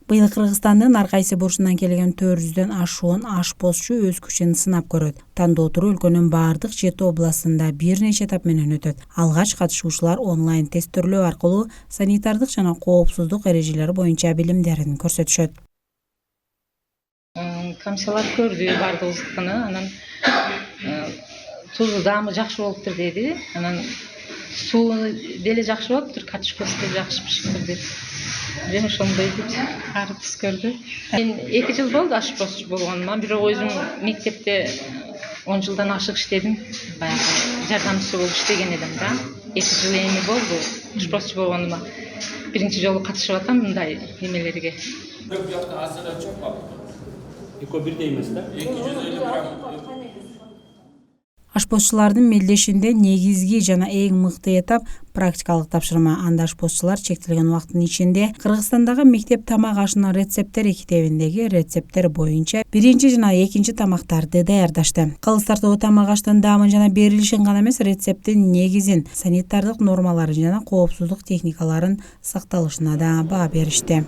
Быйыл Кыргызстандын ар кайсы бурчунан келген 400дөн ашуун ашпозчу өз күчүн сынап көрөт. Тандоо туруу өлкөнүн бардык 7 областында бир нече этап менен өтөт. Алгач катышуучулар онлайн тесттөөлөө аркылуу санитардык жана коопсуздук эрежелери боюнча билимдерин көрсөтүшөт. Камчалар көрдү бардыгыбыздыкыны, анан тузу даамы жакшы болуптур деди. Анан суу деле жакшы болуптур, качкосы деле жакшы пишиптир деп. Мен ошондой деп ары түз көрдү. Мен 2 жыл болду ашпозчу болгонума, бирок өзүм мектепте 10 жылдан ашык иштедим. Баягы жардамчы болуп иштеген элем да. 2 жыл эми болду ашпозчу болгонума. Биринчи жолу катышып атам мындай немелерге. Бир жакта асыра чыкпап. Эко бирдей эмес да? 250 грамм. Ашпозчулардын мелдешинде негизги жана эң мыкты этап практикалык тапшырма. Анда ашпозчулар чектелген убакыттын ичинде Кыргызстандагы мектеп тамак ашынын рецепттери китебиндеги рецепттер боюнча биринчи жана экинчи тамактарды даярдашты. Калыс тартуу тамак аштын даамын жана берилишин гана эмес, рецепттин негизин, санитардык нормаларын жана коопсуздук техникаларын сакталышына да баа беришти.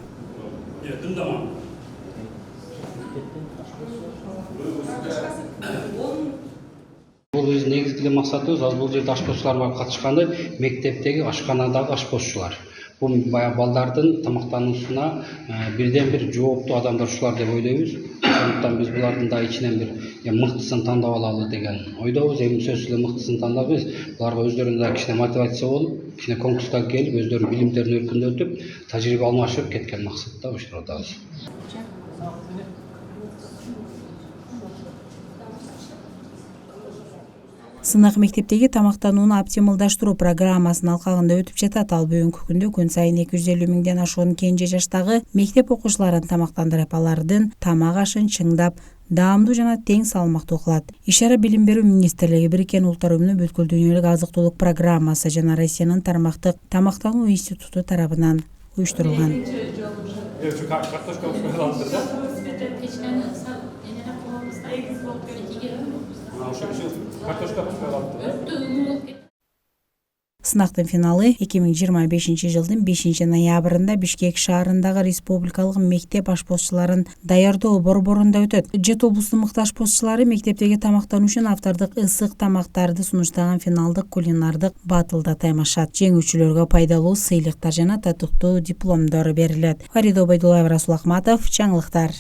Бул биздин негизги максатыбыз аз бул жерде ашпозчулар барып катышканда мектептеги ашканадагы ашпозчулар. Бул баягы балдардын тамактануусуна бирден бир жооптуу адамдар ушулар деп ойлойбуз. Ошондуктан биз булардын да ичинен бир мыктысын тандап алалы деген ойдобуз. Эми сөзсүз эле мыктысын тандап эмес, буларга өздөрүнө да кичине мотивация болуп, кичине конкурска келип, өздөрүнүн билимдерин өркүндөтүп, тажрыйба алмашып кеткен максатта учурдабыз. Сынак мектептеги тамактанууну оптималдаштыруу программасынын алкагында өтүп жатат. Ал бүгүнкү күндө күн сайын 250 миңден ашуун кенже жаштагы мектеп окуучуларын тамактандырып, алардын тамак ашын чыңдап, даамдуу жана тең салмактуу кылат. Ишара билим берүү министрлиги, Бириккен Улуттар Уюмунун бүткүл дүйнөлүк азык-тулук программасы жана Россиянын тармактык тамактануу институту тарабынан уюштурулган. Сынактын финалы 2025 жылдын 5 ноябрында Бишкек шаарындагы Республикалык мектеп ашпозчуларын даярдоо борборунда өтөт. Жет облустун мыкты ашпозчулары мектептеги тамактануу үчүн автордук ысык тамактарды сунуштаган финалдык кулинардык батылда таймашат. Жеңүүчүлөргө пайдалуу сыйлыктар жана татыктуу дипломдор берилет. Фарида Обайдуллаева, Расул Ахматов, жаңылыктар.